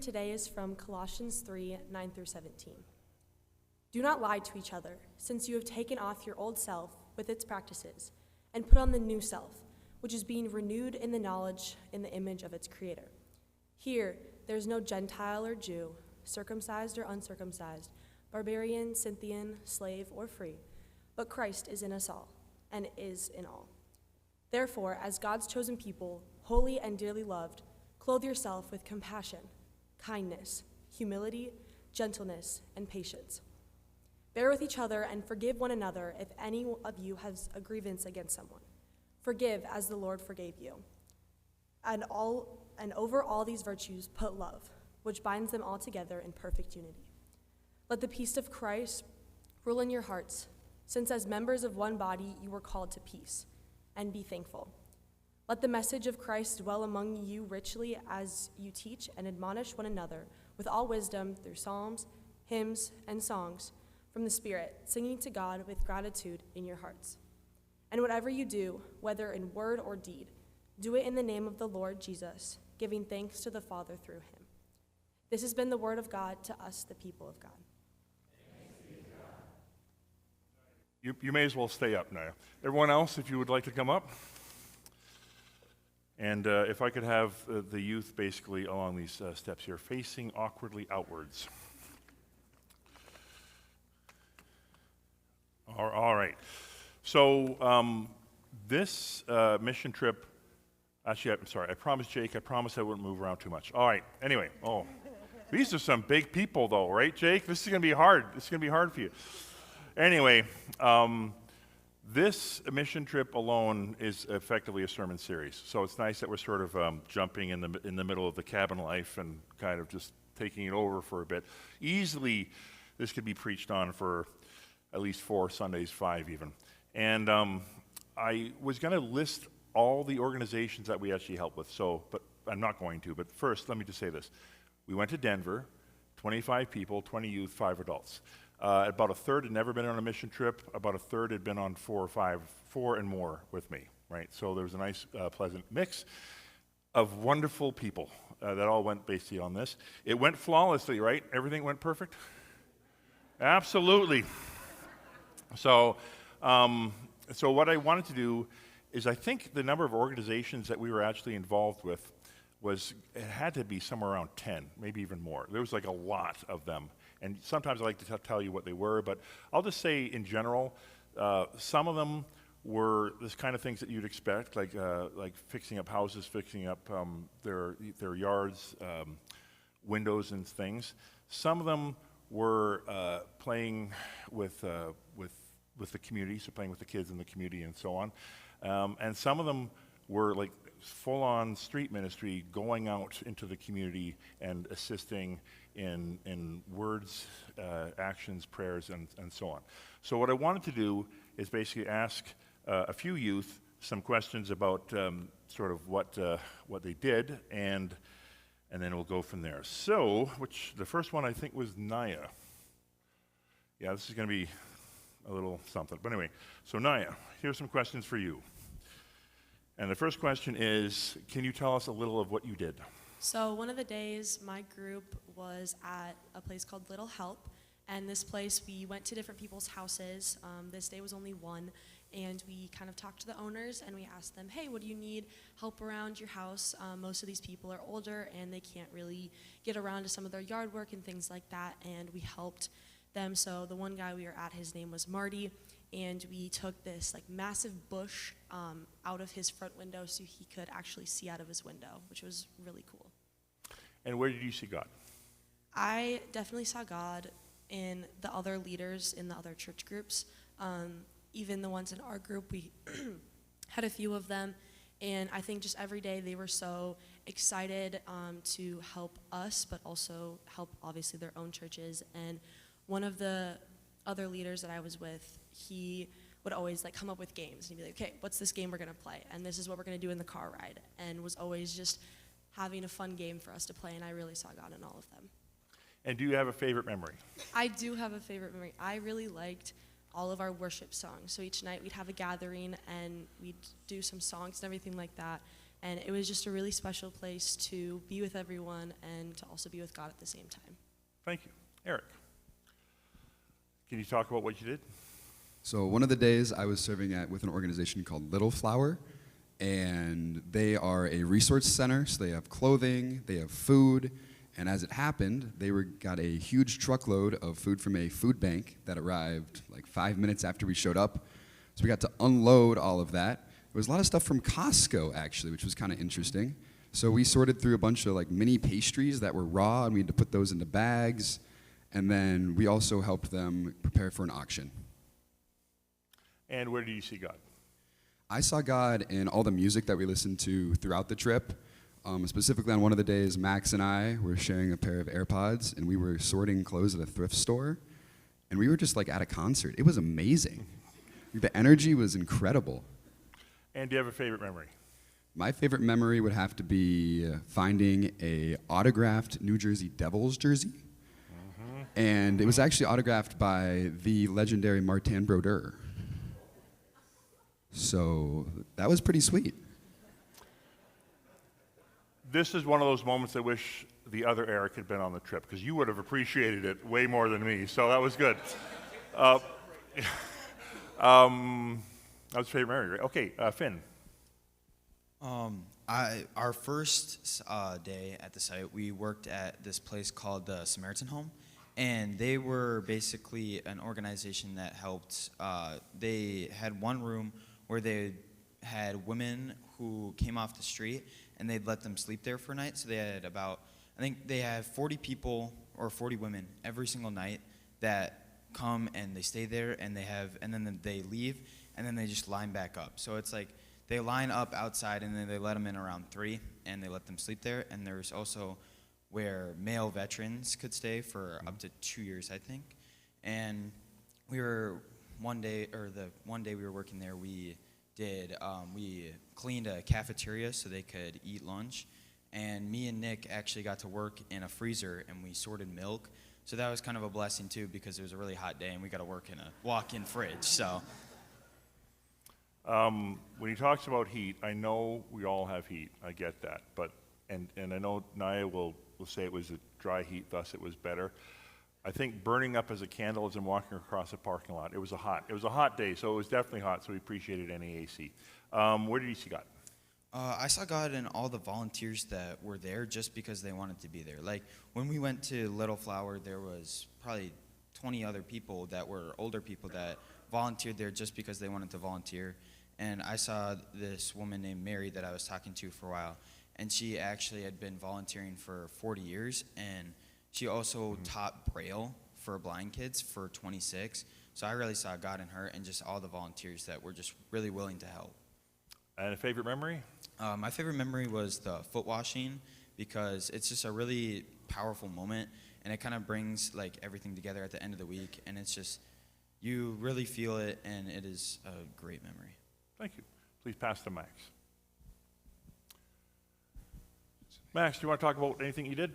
Today is from Colossians 3:9 through 17. Do not lie to each other, since you have taken off your old self with its practices, and put on the new self, which is being renewed in the knowledge in the image of its creator. Here, there is no Gentile or Jew, circumcised or uncircumcised, barbarian, Scythian, slave, or free, but Christ is in us all, and is in all. Therefore, as God's chosen people, holy and dearly loved, clothe yourself with compassion, kindness, humility, gentleness, and patience. Bear with each other and forgive one another if any of you has a grievance against someone. Forgive as the Lord forgave you. And over all these virtues put love, which binds them all together in perfect unity. Let the peace of Christ rule in your hearts, since as members of one body you were called to peace, and be thankful. Let the message of Christ dwell among you richly as you teach and admonish one another with all wisdom through psalms, hymns, and songs from the Spirit, singing to God with gratitude in your hearts. And whatever you do, whether in word or deed, do it in the name of the Lord Jesus, giving thanks to the Father through him. This has been the word of God to us, the people of God. You may as well stay up now. Everyone else, if you would like to come up. And if I could have the youth basically along these steps here, facing awkwardly outwards. All right. So this mission trip, actually, I'm sorry, I promised Jake, I promised I wouldn't move around too much. All right, anyway, these are some big people though, right, Jake? This is going to be hard. This is going to be hard for you. Anyway, this mission trip alone is effectively a sermon series. So it's nice that we're sort of jumping in the middle of the cabin life and kind of just taking it over for a bit. Easily, this could be preached on for at least 4 Sundays, 5 even. And I was going to list all the organizations that we actually help with, but I'm not going to. But first, let me just say this. We went to Denver, 25 people, 20 youth, 5 adults. About a third had never been on a mission trip. About a third had been on 4 or 5, 4 and more with me, right? So there was a nice, pleasant mix of wonderful people that all went basically on this. It went flawlessly, right? Everything went perfect? Absolutely. So what I wanted to do is I think the number of organizations that we were actually involved with it had to be somewhere around 10, maybe even more. There was like a lot of them. And sometimes I like to tell you what they were, but I'll just say in general, some of them were this kind of things that you'd expect, like fixing up houses, fixing up their yards, windows and things. Some of them were playing with the community, so playing with the kids in the community and so on. And some of them were like full-on street ministry, going out into the community and assisting in words, actions, prayers, and so on. So what I wanted to do is basically ask a few youth some questions about sort of what they did, and then we'll go from there. So, the first one I think was Naya. Yeah, this is going to be a little something. But anyway, so Naya, here's some questions for you. And the first question is, can you tell us a little of what you did? So one of the days, my group was at a place called Little Help, and this place, we went to different people's houses. This day was only one, and we kind of talked to the owners, and we asked them, hey, what do you need help around your house? Most of these people are older, and they can't really get around to some of their yard work and things like that, and we helped them. So the one guy we were at, his name was Marty, and we took this like massive bush out of his front window so he could actually see out of his window, which was really cool. And where did you see God? I definitely saw God in the other leaders in the other church groups. Even the ones in our group, we had a few of them, and I think just every day they were so excited to help us, but also help obviously their own churches. And one of the other leaders that I was with, he would always like come up with games, and he'd be like, okay, what's this game we're gonna play? And this is what we're gonna do in the car ride, and was always just having a fun game for us to play, and I really saw God in all of them. And do you have a favorite memory? I do have a favorite memory. I really liked all of our worship songs. So each night we'd have a gathering, and we'd do some songs and everything like that. And it was just a really special place to be with everyone and to also be with God at the same time. Thank you. Eric, can you talk about what you did? So one of the days I was serving with an organization called Little Flower, and they are a resource center, so they have clothing, they have food, and as it happened, they got a huge truckload of food from a food bank that arrived like 5 minutes after we showed up. So we got to unload all of that. There was a lot of stuff from Costco, actually, which was kind of interesting. So we sorted through a bunch of like mini pastries that were raw, and we had to put those into bags. And then we also helped them prepare for an auction. And where do you see God? I saw God in all the music that we listened to throughout the trip. Specifically on one of the days, Max and I were sharing a pair of AirPods, and we were sorting clothes at a thrift store. And we were just like at a concert. It was amazing. The energy was incredible. And do you have a favorite memory? My favorite memory would have to be finding a autographed New Jersey Devils jersey. And it was actually autographed by the legendary Martin Brodeur. So that was pretty sweet. This is one of those moments I wish the other Eric had been on the trip, because you would have appreciated it way more than me, so that was good. That was favorite memory, right? Okay, Finn. Our first day at the site, we worked at this place called the Samaritan Home, and they were basically an organization that helped. They had one room where they had women who came off the street, and they'd let them sleep there for a night. So they had I think they had 40 people or 40 women every single night that come and they stay there, and then they leave, and then they just line back up. So it's like they line up outside, and then they let them in around 3, and they let them sleep there. And there's also where male veterans could stay for up to 2 years, I think. And the one day we were working there, we cleaned a cafeteria so they could eat lunch. And me and Nick actually got to work in a freezer, and we sorted milk. So that was kind of a blessing too, because it was a really hot day and we got to work in a walk-in fridge. So when he talks about heat, I know we all have heat. I get that, but and I know Naya will say it was a dry heat, thus it was better. I think burning up as a candle as I'm walking across a parking lot. It was a hot day, so it was definitely hot. So we appreciated any AC. Where did you see God? I saw God in all the volunteers that were there just because they wanted to be there. Like when we went to Little Flower, there was probably 20 other people that were older people that volunteered there just because they wanted to volunteer. And I saw this woman named Mary that I was talking to for a while, and she actually had been volunteering for 40 years, and she also taught Braille for blind kids for 26. So I really saw God in her and just all the volunteers that were just really willing to help. And a favorite memory? My favorite memory was the foot washing, because it's just a really powerful moment, and it kind of brings like everything together at the end of the week, and it's just, you really feel it, and it is a great memory. Thank you. Please pass to Max. Max, do you want to talk about anything you did?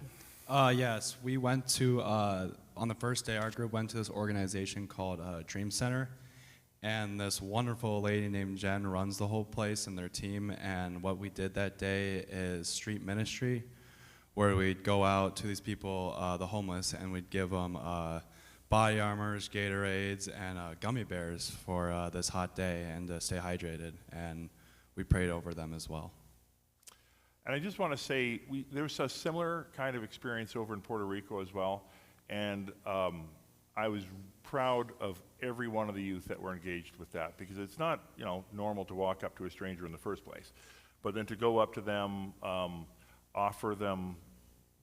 Yes, we went to, on the first day, our group went to this organization called Dream Center, and this wonderful lady named Jen runs the whole place and their team, and what we did that day is street ministry, where we'd go out to these people, the homeless, and we'd give them body armors, Gatorades, and gummy bears for this hot day and to stay hydrated, and we prayed over them as well. And I just want to say, there was a similar kind of experience over in Puerto Rico as well, and I was proud of every one of the youth that were engaged with that, because it's not, normal to walk up to a stranger in the first place, but then to go up to them, offer them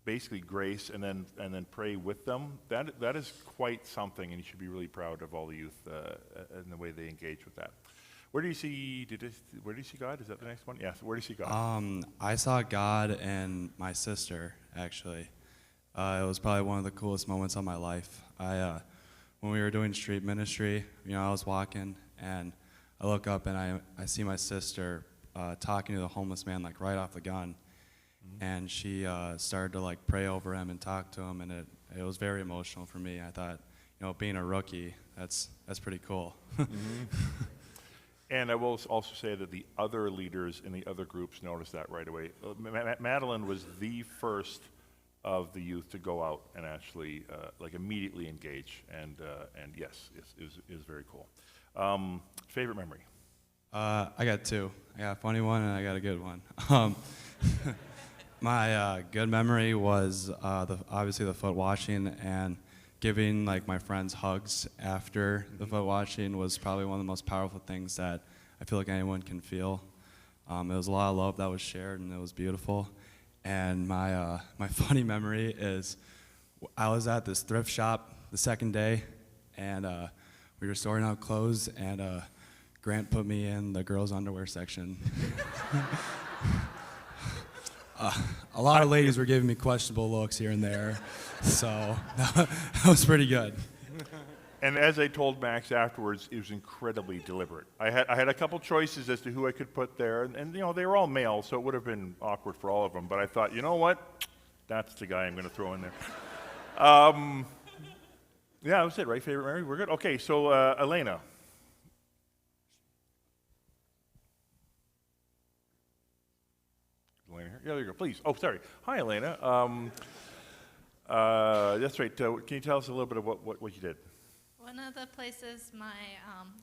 basically grace, and then pray with them. That is quite something, and you should be really proud of all the youth and the way they engage with that. Where do you see God? Is that the next one? Yes. Where do you see God? I saw God and my sister, actually. It was probably one of the coolest moments of my life. When we were doing street ministry, I was walking, and I look up, and I see my sister talking to the homeless man, like, right off the gun. Mm-hmm. And she started to, like, pray over him and talk to him, and it was very emotional for me. I thought, being a rookie, that's pretty cool. Mm-hmm. And I will also say that the other leaders in the other groups noticed that right away. Madeline was the first of the youth to go out and actually like immediately engage, and yes, it was very cool. Favorite memory? I got two. I got a funny one and I got a good one. My good memory was obviously the foot washing, and giving like my friends hugs after the foot washing was probably one of the most powerful things that I feel like anyone can feel. There was a lot of love that was shared, and it was beautiful. And my funny memory is I was at this thrift shop the second day, and we were sorting out clothes, and Grant put me in the girls' underwear section. A lot of ladies were giving me questionable looks here and there, so that was pretty good. And as I told Max afterwards, it was incredibly deliberate. I had a couple choices as to who I could put there, and you know, they were all male, so it would have been awkward for all of them. But I thought, you know what? That's the guy I'm going to throw in there. Yeah, that was it, right? Favorite memory? We're good? Okay, so Elena. Elena here? Yeah, there you go. Please. Oh, sorry. Hi, Elena. That's right. Can you tell us a little bit of what you did? One of the places my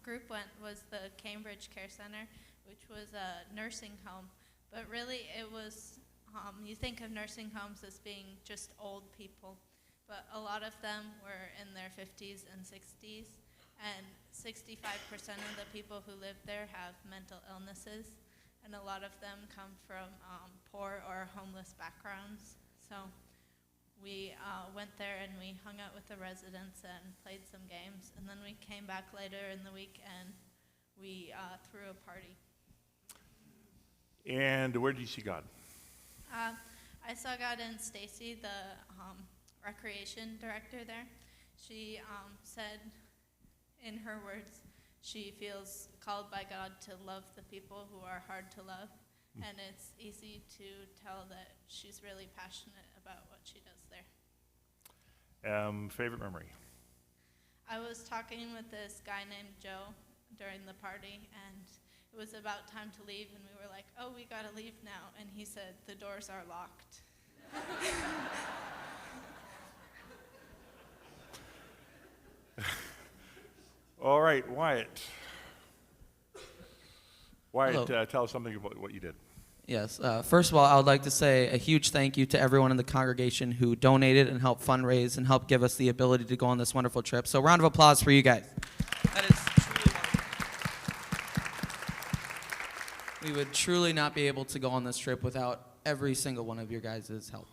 group went was the Cambridge Care Center, which was a nursing home. But really it was, you think of nursing homes as being just old people, but a lot of them were in their 50s and 60s, and 65% of the people who live there have mental illnesses, and a lot of them come from poor or homeless backgrounds. So we went there and we hung out with the residents and played some games, and then we came back later in the week and we threw a party. And where did you see God? I saw God in Stacy, the recreation director there. She said, in her words, she feels called by God to love the people who are hard to love, and it's easy to tell that she's really passionate about what she does there. Favorite memory? I was talking with this guy named Joe during the party, and it was about time to leave, and we were like, oh, we gotta leave now, and he said, the doors are locked. All right, Wyatt. Wyatt, Hello. tell us something about what you did. Yes. First of all, I would like to say a huge thank you to everyone in the congregation who donated and helped fundraise and helped give us the ability to go on this wonderful trip. So round of applause for you guys. That is truly wonderful. We would truly not be able to go on this trip without every single one of your guys' help.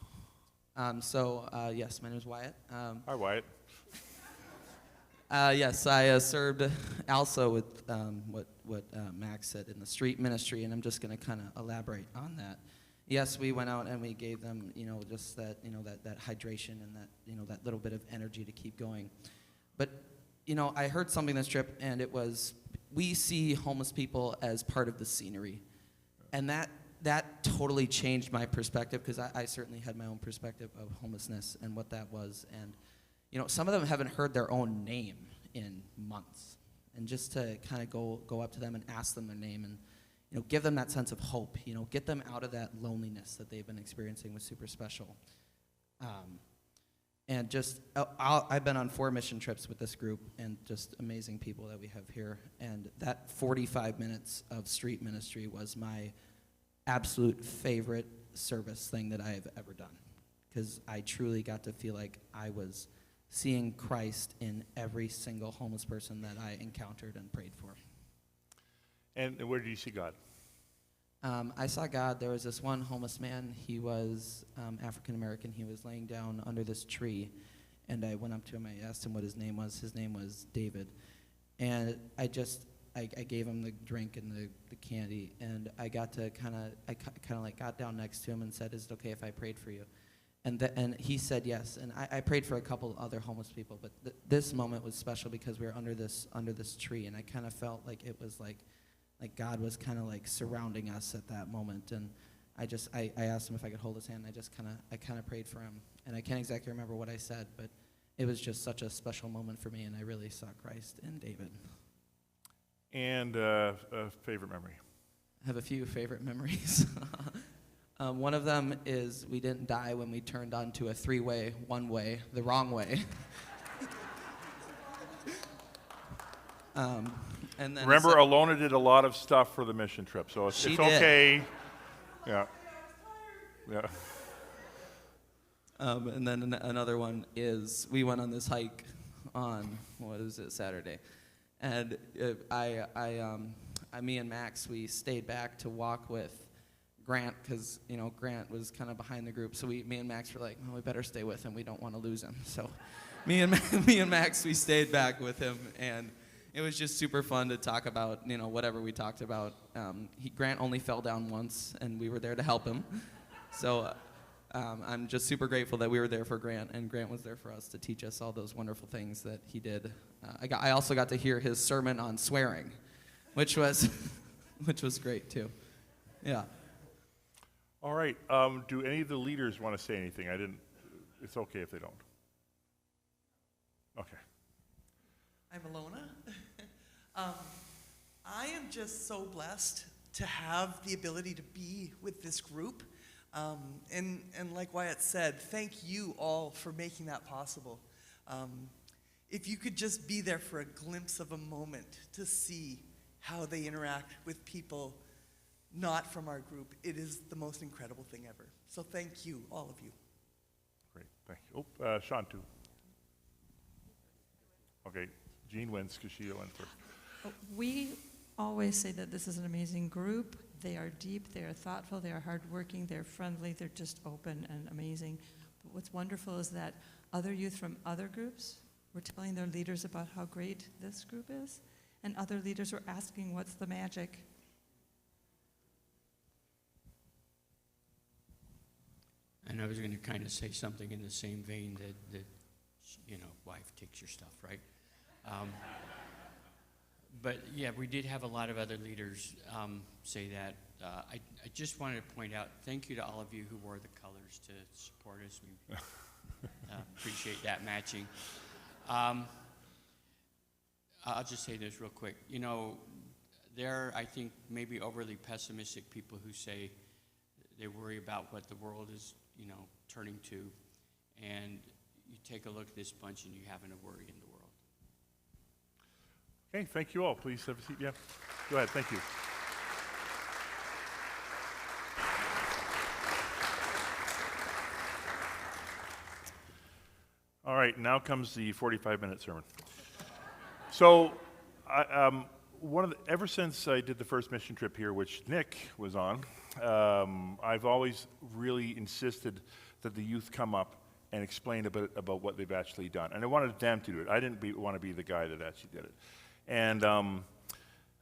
Yes, my name is Wyatt. Hi, Wyatt. Yes, I served also with what Max said in the street ministry, and I'm just going to kind of elaborate on that. Yes, we went out and we gave them, just that, that hydration and that, that little bit of energy to keep going. But, I heard something this trip, and it was, we see homeless people as part of the scenery, and that totally changed my perspective, because I certainly had my own perspective of homelessness and what that was, and some of them haven't heard their own name in months. And just to kind of go up to them and ask them their name and, give them that sense of hope, get them out of that loneliness that they've been experiencing was super special. And just, I've been on 4 mission trips with this group, and just amazing people that we have here. And that 45 minutes of street ministry was my absolute favorite service thing that I have ever done. Because I truly got to feel like I was seeing Christ in every single homeless person that I encountered and prayed for. And where did you see God? I saw God. There was this one homeless man. He was African American. He was laying down under this tree, and I went up to him. I asked him what his name was. His name was David, and I gave him the drink and the candy, and I got to kind of like got down next to him and said, "Is it okay if I prayed for you?" And he said yes, and I prayed for a couple other homeless people, but this moment was special because we were under this tree, and I kind of felt like it was like God was kind of like surrounding us at that moment, and I asked him if I could hold his hand. And I kind of prayed for him, and I can't exactly remember what I said, but it was just such a special moment for me, and I really saw Christ in David. And a favorite memory. I have a few favorite memories. One of them is we didn't die when we turned onto a three-way, one-way, the wrong way. And then Remember, Alona did a lot of stuff for the mission trip, so it's She did. okay. Yeah. Yeah. And then another one is we went on this hike on, what is it, Saturday. And me and Max, we stayed back to walk with Grant because, you know, Grant was kind of behind the group. So me and Max were like, well, we better stay with him. We don't want to lose him. So me and Max, we stayed back with him. And it was just super fun to talk about, you know, whatever we talked about. Grant only fell down once, and we were there to help him. So I'm just super grateful that we were there for Grant, and Grant was there for us to teach us all those wonderful things that he did. I also got to hear his sermon on swearing, which was great too. Yeah. All right. Do any of the leaders want to say anything? It's okay if they don't. Okay. I'm Alona. I am just so blessed to have the ability to be with this group. And like Wyatt said, thank you all for making that possible. If you could just be there for a glimpse of a moment to see how they interact with people not from our group, it is the most incredible thing ever. So thank you, all of you. Great. Thank you. Oh, Sean, too. Okay. Jean wins because she went first. We always say that this is an amazing group. They are deep, they are thoughtful, they are hardworking, they're friendly, they're just open and amazing. But what's wonderful is that other youth from other groups were telling their leaders about how great this group is, and other leaders were asking, what's the magic? And I was going to kind of say something in the same vein that you know, wife takes your stuff, right? But yeah, we did have a lot of other leaders say that. I just wanted to point out, thank you to all of you who wore the colors to support us. We appreciate that matching. I'll just say this real quick. You know, there are, I think, maybe overly pessimistic people who say they worry about what the world is, you know, turning to. And you take a look at this bunch and you haven't a worry in the world. Okay, thank you all. Please have a seat. Yeah, go ahead. Thank you. All right, now comes the 45-minute sermon. So, ever since I did the first mission trip here, which Nick was on, I've always really insisted that the youth come up and explain a bit about what they've actually done. And I wanted them to do it. I didn't want to be the guy that actually did it. And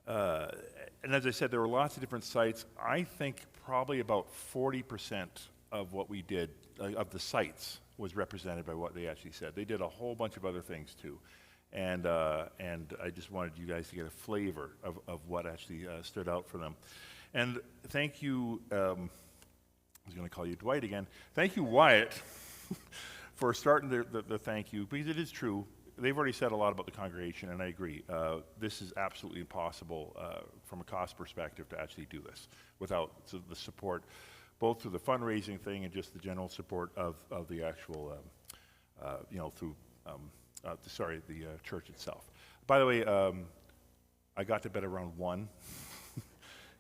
as I said, there were lots of different sites. I think probably about 40% of what we did, of the sites, was represented by what they actually said. They did a whole bunch of other things too. And I just wanted you guys to get a flavor of what actually stood out for them. And thank you, I was going to call you Dwight again. Thank you, Wyatt, for starting the thank you, because it is true. They've already said a lot about the congregation, and I agree. This is absolutely impossible from a cost perspective to actually do this without the support, both through the fundraising thing and just the general support of the actual, through, the church itself. By the way, I got to bed around 1,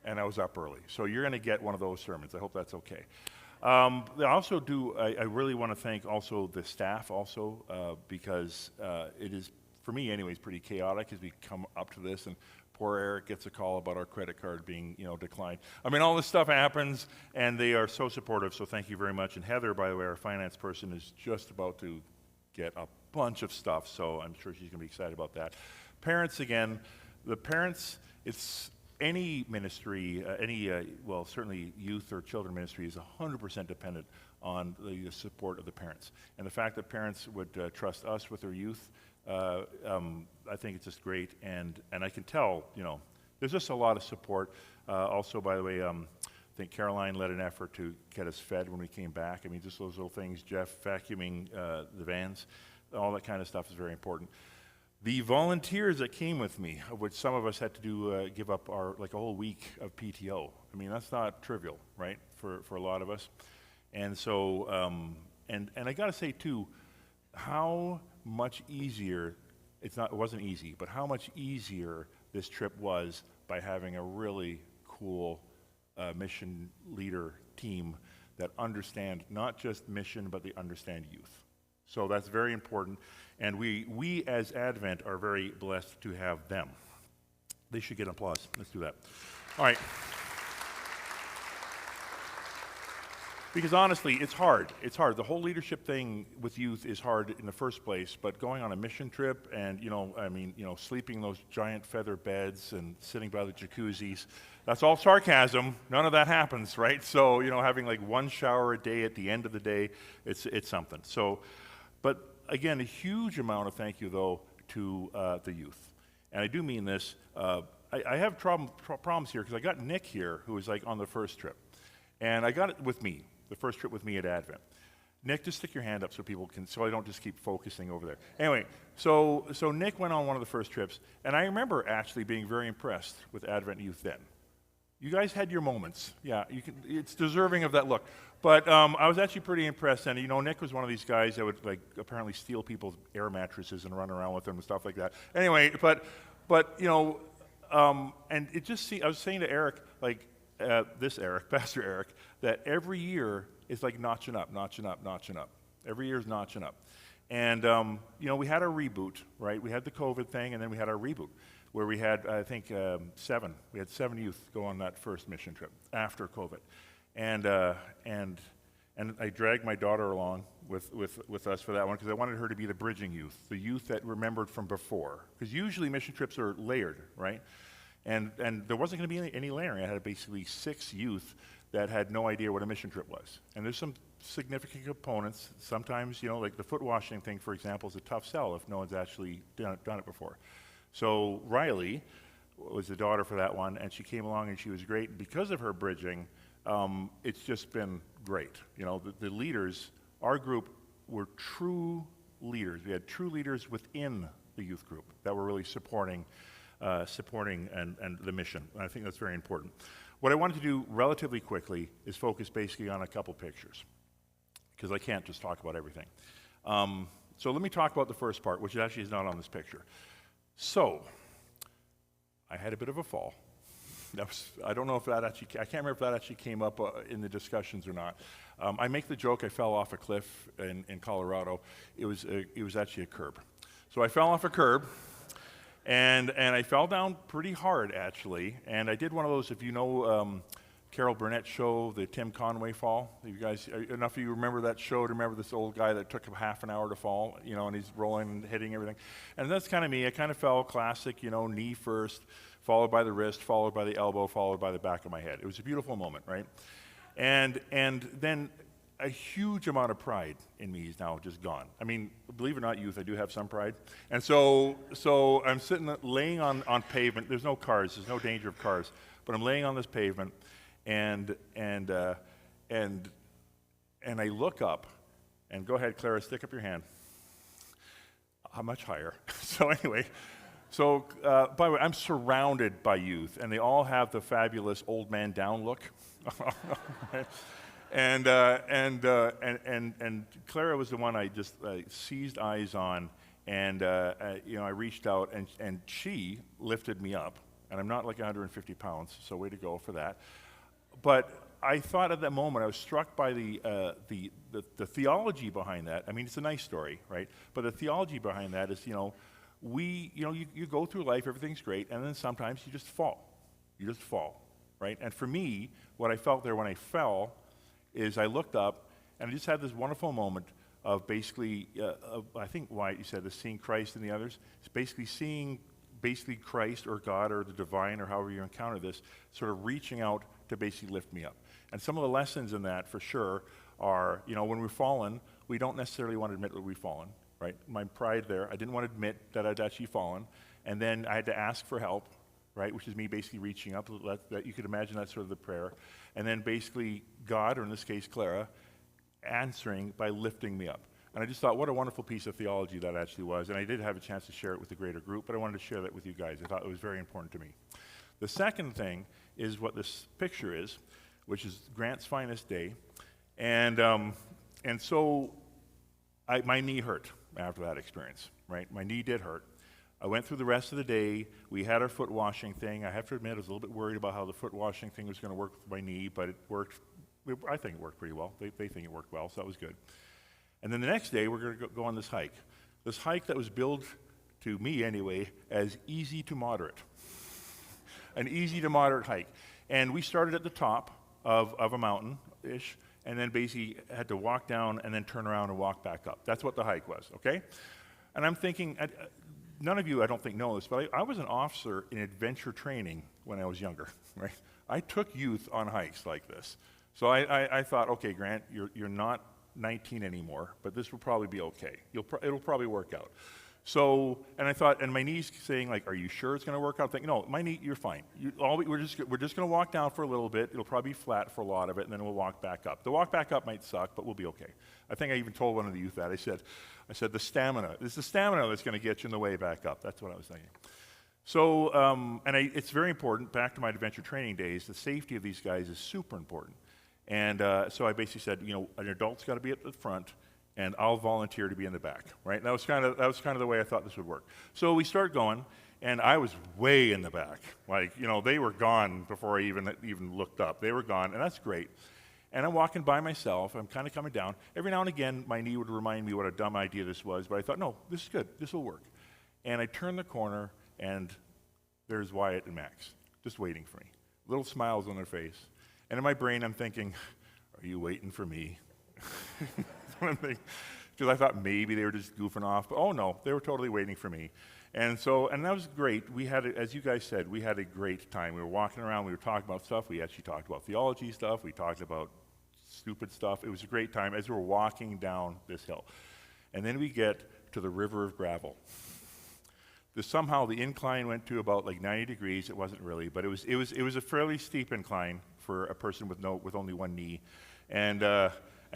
and I was up early. So you're going to get one of those sermons. I hope that's okay. I also do, I really want to thank also the staff also, because it is, for me anyways, pretty chaotic as we come up to this, and poor Eric gets a call about our credit card being, declined. I mean, all this stuff happens, and they are so supportive, so thank you very much. And Heather, by the way, our finance person, is just about to get a bunch of stuff, so I'm sure she's going to be excited about that. Parents, again, the parents, it's any ministry, certainly youth or children ministry is 100% dependent on the support of the parents. And the fact that parents would trust us with their youth, I think it's just great. And I can tell, there's just a lot of support. Also, by the way, I think Caroline led an effort to get us fed when we came back. I mean, just those little things, Jeff vacuuming the vans, all that kind of stuff is very important. The volunteers that came with me, of which some of us had to do give up our like a whole week of PTO. I mean, that's not trivial, right, for a lot of us. And so, and I got to say too, how much easier it wasn't easy, but how much easier this trip was by having a really cool mission leader team that understand not just mission, but they understand youth. So that's very important, and we as Advent are very blessed to have them. They should get applause. Let's do that. All right. Because honestly, it's hard. It's hard. The whole leadership thing with youth is hard in the first place, but going on a mission trip and, sleeping in those giant feather beds and sitting by the jacuzzis, that's all sarcasm. None of that happens, right? So, having like one shower a day at the end of the day, it's something. So, but again, a huge amount of thank you, though, to the youth. And I do mean this. I have problems here because I got Nick here, who was like on the first trip. And I got it with me. The first trip with me at Advent. Nick, just stick your hand up so people can, so I don't just keep focusing over there. Anyway, so Nick went on one of the first trips, and I remember actually being very impressed with Advent youth then. You guys had your moments. Yeah, it's deserving of that look. But I was actually pretty impressed, and Nick was one of these guys that would like apparently steal people's air mattresses and run around with them and stuff like that. Anyway, but and it just I was saying to Eric, like, Pastor Eric, that every year is like notching up. Every year is notching up. And, we had our reboot, right? We had the COVID thing, and then we had our reboot, where we had, I think, seven. We had 7 youth go on that first mission trip after COVID. And I dragged my daughter along with us for that one, because I wanted her to be the bridging youth, the youth that remembered from before. Because usually mission trips are layered, right? And there wasn't going to be any layering. I had basically 6 youth that had no idea what a mission trip was. And there's some significant components. Sometimes, like the foot washing thing, for example, is a tough sell if no one's actually done it before. So Riley was the daughter for that one, and she came along and she was great. And because of her bridging, it's just been great. The leaders, our group, were true leaders. We had true leaders within the youth group that were really supporting and the mission. And I think that's very important. What I wanted to do relatively quickly is focus basically on a couple pictures, because I can't just talk about everything. So let me talk about the first part, which actually is not on this picture. So I had a bit of a fall. I don't know if that actually, I can't remember if that actually came up in the discussions or not. I make the joke I fell off a cliff in Colorado. It was actually a curb. So I fell off a curb. And I fell down pretty hard, actually. And I did one of those, if you know Carol Burnett's show, the Tim Conway fall. You guys, enough of you remember that show to remember this old guy that took him half an hour to fall, and he's rolling and hitting everything. And that's kind of me. I kind of fell classic, knee first, followed by the wrist, followed by the elbow, followed by the back of my head. It was a beautiful moment, right? And then a huge amount of pride in me is now just gone. I mean, believe it or not, youth, I do have some pride. And so I'm laying on pavement. There's no cars. There's no danger of cars. But I'm laying on this pavement, and I look up, and go ahead, Clara, stick up your hand. How much higher? So anyway, by the way, I'm surrounded by youth, and they all have the fabulous old man down look. And Clara was the one I just seized eyes on, and I reached out, and she lifted me up, and I'm not like 150 pounds, so way to go for that. But I thought at that moment, I was struck by the theology behind that. I mean, it's a nice story, right? But the theology behind that is, you go through life, everything's great, and then sometimes you just fall. You just fall, right? And for me, what I felt there when I fell is I looked up, and I just had this wonderful moment of basically, I think Wyatt, you said this, seeing Christ in the others. It's basically seeing Christ or God or the divine or however you encounter this, sort of reaching out to basically lift me up. And some of the lessons in that, for sure, are, when we've fallen, we don't necessarily want to admit that we've fallen, right? My pride there, I didn't want to admit that I'd actually fallen, and then I had to ask for help, right, which is me basically reaching up. That you could imagine that's sort of the prayer. And then basically God, or in this case Clara, answering by lifting me up. And I just thought, what a wonderful piece of theology that actually was. And I did have a chance to share it with the greater group, but I wanted to share that with you guys. I thought it was very important to me. The second thing is what this picture is, which is Grant's finest day. And so my knee hurt after that experience, right? My knee did hurt. I went through the rest of the day. We had our foot washing thing. I have to admit, I was a little bit worried about how the foot washing thing was going to work with my knee, but it worked. I think it worked pretty well. They think it worked well, so that was good. And then the next day, we're going to go on this hike. This hike that was billed, to me anyway, as easy to moderate. An easy to moderate hike. And we started at the top of a mountain-ish, and then basically had to walk down and then turn around and walk back up. That's what the hike was, okay? And I'm thinking, none of you, I don't think, know this, but I was an officer in adventure training when I was younger, right? I took youth on hikes like this. So I thought, okay, Grant, you're not 19 anymore, but this will probably be okay. It'll probably work out. So, and I thought, and my knee's saying, like, are you sure it's going to work out? I'm thinking, no, my knee, you're fine. We're just going to walk down for a little bit. It'll probably be flat for a lot of it, and then we'll walk back up. The walk back up might suck, but we'll be okay. I think I even told one of the youth that. I said, the stamina. It's the stamina that's going to get you in the way back up. That's what I was thinking. So, it's very important, back to my adventure training days, the safety of these guys is super important. And so I basically said, an adult's got to be at the front, and I'll volunteer to be in the back, right? And that was kind of the way I thought this would work. So we start going, and I was way in the back. Like, they were gone before I even looked up. They were gone, and that's great. And I'm walking by myself. I'm kind of coming down. Every now and again, my knee would remind me what a dumb idea this was, but I thought, no, this is good. This will work. And I turn the corner, and there's Wyatt and Max just waiting for me. Little smiles on their face. And in my brain, I'm thinking, are you waiting for me? Because I thought maybe they were just goofing off. But oh, no, they were totally waiting for me. And that was great. We had, as you guys said, we had a great time. We were walking around. We were talking about stuff. We actually talked about theology stuff. We talked about stupid stuff. It was a great time as we were walking down this hill. And then we get to the river of gravel. Somehow the incline went to about like 90 degrees. It wasn't really, but it was a fairly steep incline for a person with only one knee. And it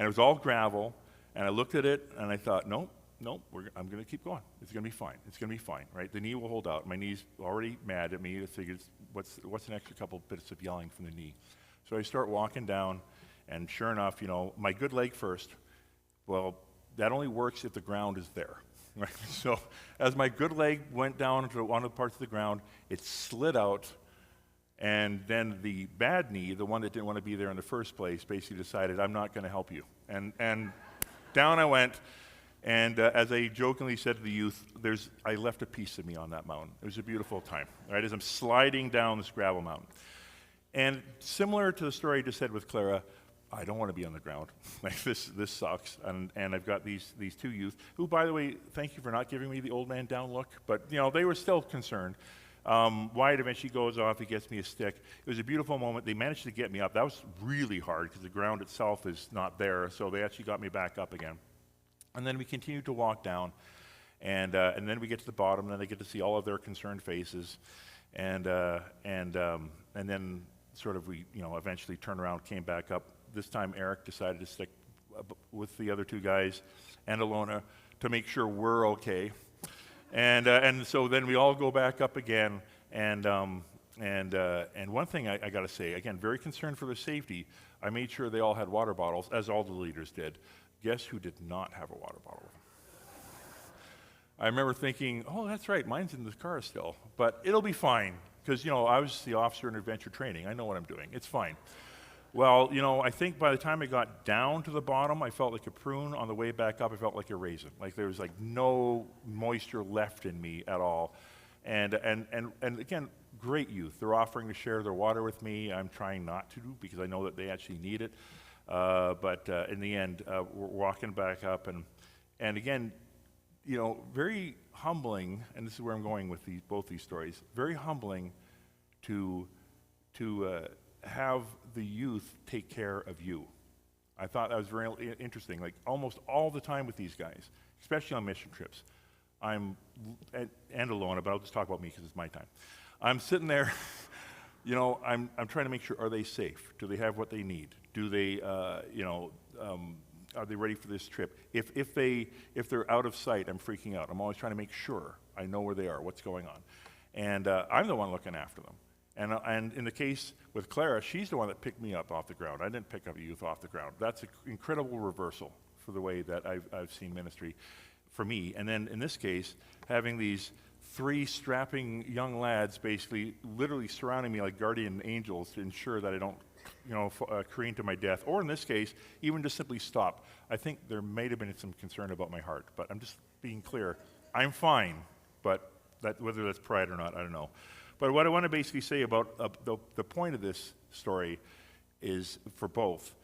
was all gravel. And I looked at it, and I thought, no, I'm going to keep going. It's going to be fine. It's going to be fine, right? The knee will hold out. My knee's already mad at me. I figured, what's an extra couple bits of yelling from the knee? So I start walking down, and sure enough, my good leg first. Well, that only works if the ground is there, right? So as my good leg went down into one of the parts of the ground, it slid out, and then the bad knee, the one that didn't want to be there in the first place, basically decided, I'm not going to help you. And down I went, and as I jokingly said to the youth, I left a piece of me on that mountain. It was a beautiful time, right, as I'm sliding down this gravel mountain. And similar to the story I just said with Clara, I don't want to be on the ground. Like, this sucks. And I've got these two youth, who, by the way, thank you for not giving me the old man down look, but, they were still concerned. Wyatt eventually goes off. He gets me a stick. It was a beautiful moment. They managed to get me up. That was really hard because the ground itself is not there, so they actually got me back up again. And then we continued to walk down, and then we get to the bottom, and then I get to see all of their concerned faces, and then sort of we eventually turned around, came back up. This time Eric decided to stick with the other two guys and Alona to make sure we're okay. And so then we all go back up again, and one thing I got to say, again, very concerned for their safety, I made sure they all had water bottles, as all the leaders did. Guess who did not have a water bottle? I remember thinking, oh, that's right, mine's in the car still, but it'll be fine, because, I was the officer in adventure training. I know what I'm doing. It's fine. Well, I think by the time I got down to the bottom, I felt like a prune. On the way back up, I felt like a raisin. Like there was no moisture left in me at all. And again, great youth. They're offering to share their water with me. I'm trying not to because I know that they actually need it. But in the end, we're walking back up. And again, very humbling, and this is where I'm going with both these stories, very humbling to have the youth take care of you. I thought that was very interesting. Like almost all the time with these guys, especially on mission trips, and Alona, but I'll just talk about me because it's my time. I'm sitting there, I'm trying to make sure, are they safe? Do they have what they need? Do they, are they ready for this trip? If they're out of sight, I'm freaking out. I'm always trying to make sure I know where they are, what's going on. And I'm the one looking after them. And in the case with Clara, she's the one that picked me up off the ground. I didn't pick up youth off the ground. That's an incredible reversal for the way that I've seen ministry for me. And then in this case, having these 3 strapping young lads basically literally surrounding me like guardian angels to ensure that I don't careen to my death, or in this case, even just simply stop. I think there may have been some concern about my heart, but I'm just being clear. I'm fine, but whether that's pride or not, I don't know. But what I want to basically say about the point of this story is, for both,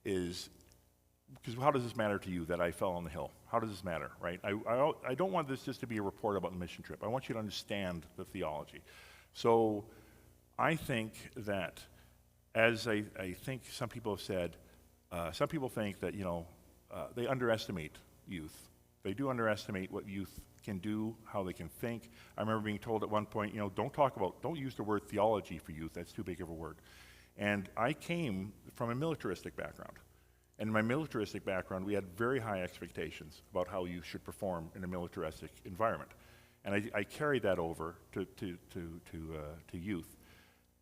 is because how does this matter to you that I fell on the hill? How does this matter, right? I don't want this just to be a report about the mission trip. I want you to understand the theology. So I think that, as I think some people have said, some people think that, they underestimate youth. They do underestimate what youth can do, how they can think. I remember being told at one point, don't use the word theology for youth. That's too big of a word. And I came from a militaristic background. And in my militaristic background, we had very high expectations about how you should perform in a militaristic environment. And I carried that over to youth.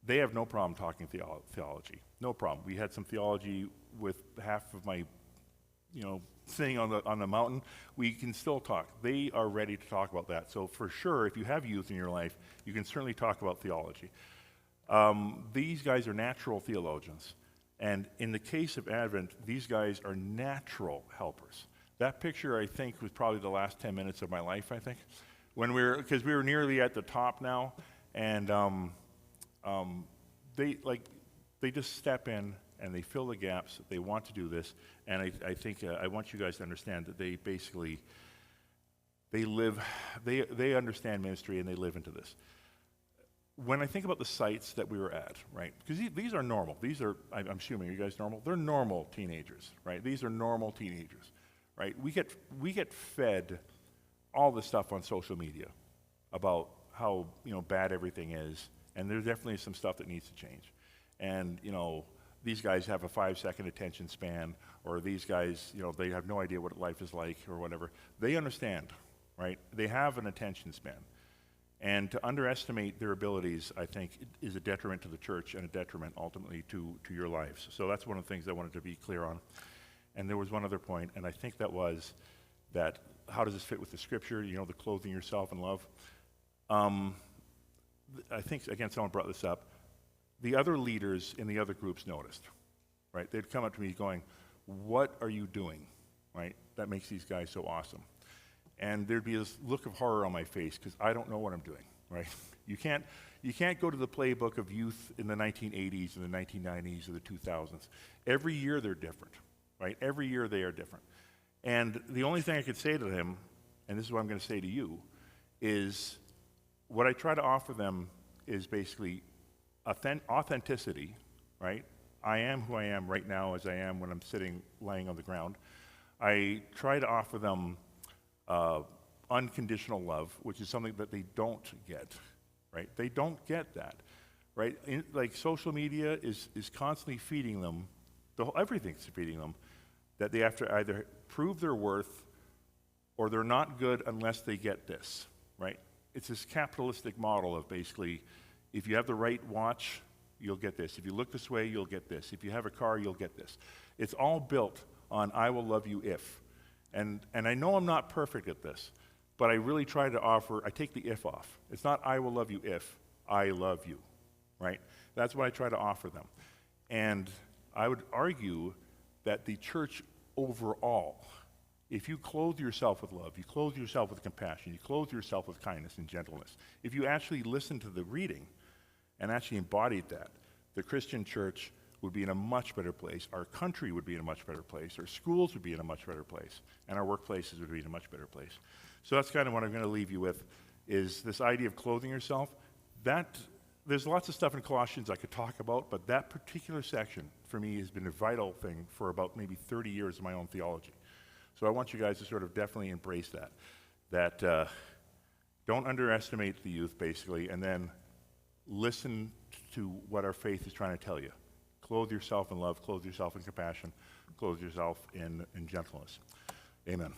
They have no problem talking theology. No problem. We had some theology with half of my, sitting on the mountain. We can still talk. They are ready to talk about that. So for sure, if you have youth in your life, you can certainly talk about theology. These guys are natural theologians. And in the case of Advent, these guys are natural helpers. That picture, I think, was probably the last 10 minutes of my life, I think, because we were nearly at the top now, and they just step in and they fill the gaps. They want to do this, and I think I want you guys to understand that they basically they understand ministry and they live into this. When I think about the sites that we were at, right, because these are normal. These are, I'm assuming, are you guys normal? They're normal teenagers, right? These are normal teenagers, right? We get fed all this stuff on social media about how bad everything is, and there's definitely some stuff that needs to change. And these guys have a 5-second attention span, or these guys, they have no idea what life is like or whatever. They understand, right? They have an attention span. And to underestimate their abilities, I think, is a detriment to the church and a detriment ultimately to your lives. So that's one of the things I wanted to be clear on. And there was one other point, and I think that was that how does this fit with the scripture, the clothing yourself in love? I think, again, someone brought this up. The other leaders in the other groups noticed, right? They'd come up to me going, what are you doing, right? That makes these guys so awesome. And there'd be this look of horror on my face because I don't know what I'm doing, right? You can't go to the playbook of youth in the 1980s and the 1990s or the 2000s. Every year they're different, right? Every year they are different. And the only thing I could say to them, and this is what I'm going to say to you, is what I try to offer them is basically authenticity, right? I am who I am right now as I am when I'm laying on the ground. I try to offer them unconditional love, which is something that they don't get, right? They don't get that, right? Like social media is constantly feeding them, everything's feeding them, that they have to either prove their worth or they're not good unless they get this, right? It's this capitalistic model of basically, if you have the right watch, you'll get this. If you look this way, you'll get this. If you have a car, you'll get this. It's all built on I will love you if. And I know I'm not perfect at this, but I really try to I take the if off. It's not I will love you if, I love you, right? That's what I try to offer them. And I would argue that the church overall, if you clothe yourself with love, you clothe yourself with compassion, you clothe yourself with kindness and gentleness, if you actually listen to the reading and actually embodied that, the Christian church would be in a much better place, our country would be in a much better place, our schools would be in a much better place, and our workplaces would be in a much better place. So that's kind of what I'm going to leave you with, is this idea of clothing yourself. There's lots of stuff in Colossians I could talk about, but that particular section, for me, has been a vital thing for about maybe 30 years of my own theology. So I want you guys to sort of definitely embrace that don't underestimate the youth, basically, and then listen to what our faith is trying to tell you. Clothe yourself in love, clothe yourself in compassion, clothe yourself in gentleness. Amen.